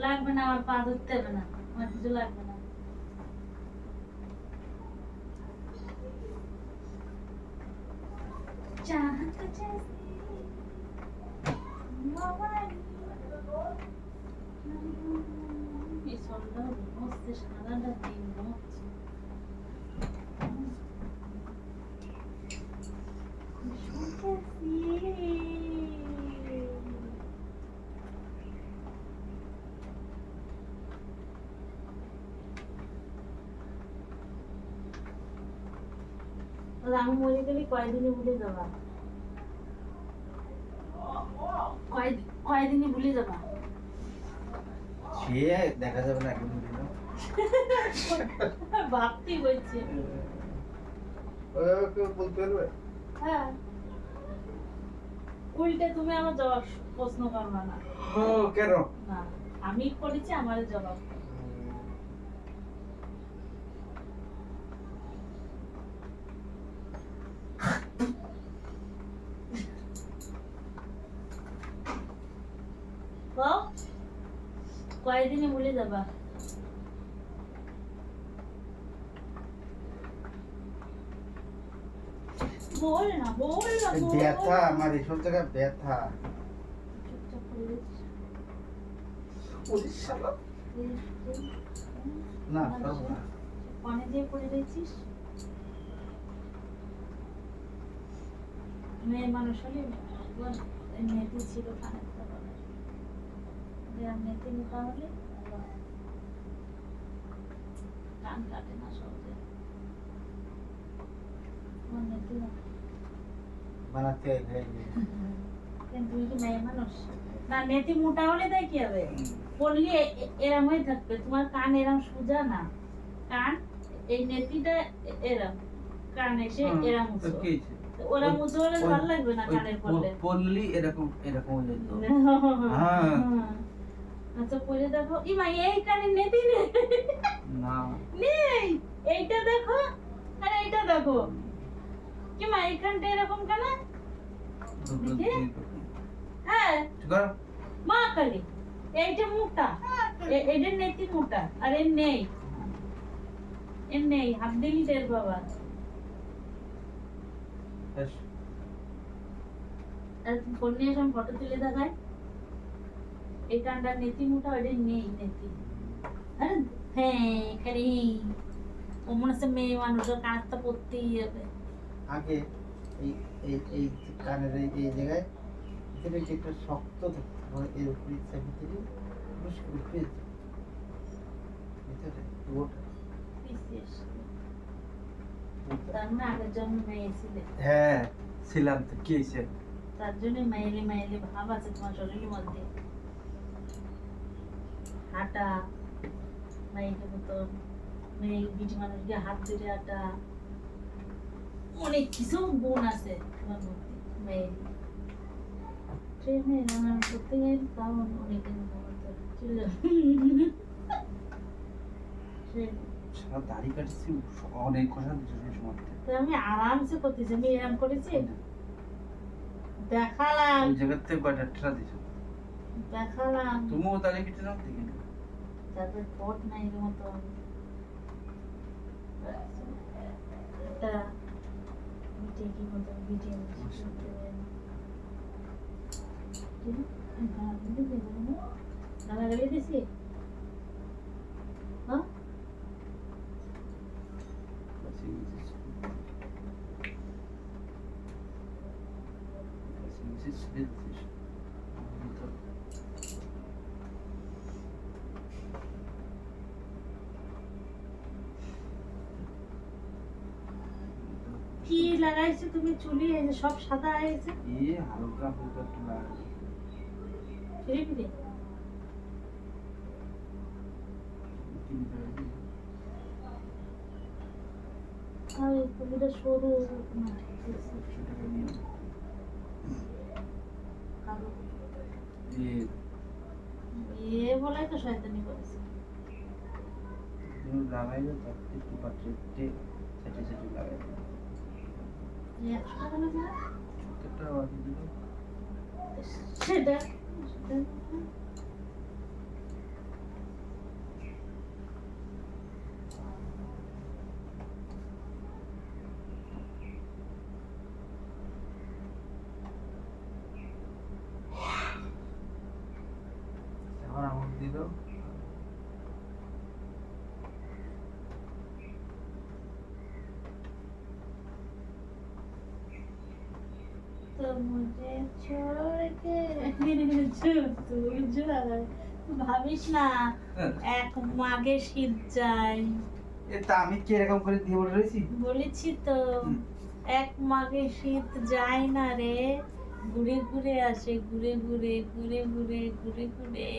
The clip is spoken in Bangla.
লাগবে না, আমার পা ধরতে হবে না, আমার কিছু লাগবে না। चाहत जैसी हमारी এই সন্ধ্যা ঘুমোচ্ছে, সারাটা দিন ঘুমোচ্ছে। खुशबू कैसी আমি মরে গেলে কয়দিনে ভুলে যাবা? কয়দিনে ভুলে যাবা? সে দেখা যাবে না, এখন বুঝি না। ভাবতেই বলছি। কেউ বলতে পারবে? হ্যাঁ, উল্টে তুমি আমার জবাব প্রশ্ন করবা না। ও কেন? না, আমি করেছি, আমার জবাব। কয়দিনে ভুলে যাবা? বল না, বল না, বল। ব্যথা, আমার এসব জায়গায় ব্যথা। চুপচাপ করে দিচ্ছিস। ওরে শালা। না, পারবো না। কানে দিয়ে পড়ে দিয়েছিস। মেয়ে মানুষ হলে মেয়েটি ছিল কানে মেয়েটি মোটা হলে কান কাটে না সহজে। বানাতে তুই কি মেয়ে মানুষ না? নেতি মোটা হলে তাই কি হবে? পড়লি এরম হয়ে থাকবে, তোমার কান এরম সোজা না, কান এই নেতিটা এরম, কান এসে এরম উঁচু। ওরা উঁচু হলে ভালো লাগবে না কানের পড়লে। পড়লি এরকম এরকম হয়ে যেত। হ্যাঁ, আচ্ছা পরে দেখো, ইমা এই কানে নেতি নেই না নেই, এইটা দেখো আর এইটা দেখো, কি মা এইখানটা এরকম কেন? হ্যাঁ মা কালি এইটা মোটা, এইটা নেতি মোটা, আর এর নেই, এর নেই, হাত দিলি টের বাবা। আর ফোন নিয়ে এসে ফটো তুলে দেখায়, এই কানটা নেতি মোটা, ওইটা নেই নেতি। আরে হ্যাঁ খালি ও মনে হচ্ছে মেয়ে মানুষের কানটা পড়তেই হবে। আগে এই এই এই কানের এই জায়গায় ভিতরে যে একটা শক্ত থাকতে হয়, এর উপরে চাপি দিলে মুশকিল পেয়ে যায় ভিতরে ওটা। তার মানে আগের জন্ম মেয়ে ছিলে। হ্যাঁ ছিলাম তো, কি হয়েছে? তার জন্য মাইলে মাইলে ভাব আছে তোমার শরীরের মধ্যে, হাঁটা মাইলের মতন, মেয়ে বিটি মানুষকে হাত ধরে হাঁটা, অনেক কিছু গুণ আছে তোমার মধ্যে মেয়ের। ট্রেনে রান্না করতে গেলে তাও অনেক চলে সারা দাড়ি কাটছি, অনেক কথা তো আমি আরামসে করতেছি, আমি এরকম করেছি, দেখালাম ওই জায়গার থেকে কয়টা ঠেলা দিছো? দেখালাম। তুমিও দাড়ি কেটে নাও দেখি না। তারপর ঠোঁট নাই এর মতো একটা বিটে কি মতো বিটে গালা গালি দিছি। হ্যাঁ কি লাগাইছো তুমি চুলি? সব সাদা হয়েছে, হালকা হালকা একটু লাগাই। ফিরে ফিরে আর তুমিটা সরু না, কালো এ বলাই তো শয়তানি করেছে। লাগাইবে তার একটু পাত্রে সেটে সেটে লাগাইবে। 100 টাকা না দিলে সেটা বাকি দিল। সেটা मुझे छोड़ के তুই যায় ভাবিস না এক মাঘে শীত যায় এটা আমি কি এরকম করে দিয়ে বলে রয়েছি? বলেছি তো এক মাঘে শীত যায় না রে ঘুরে ঘুরে আসে ঘুরে ঘুরে ঘুরে ঘুরে ঘুরে ঘুরে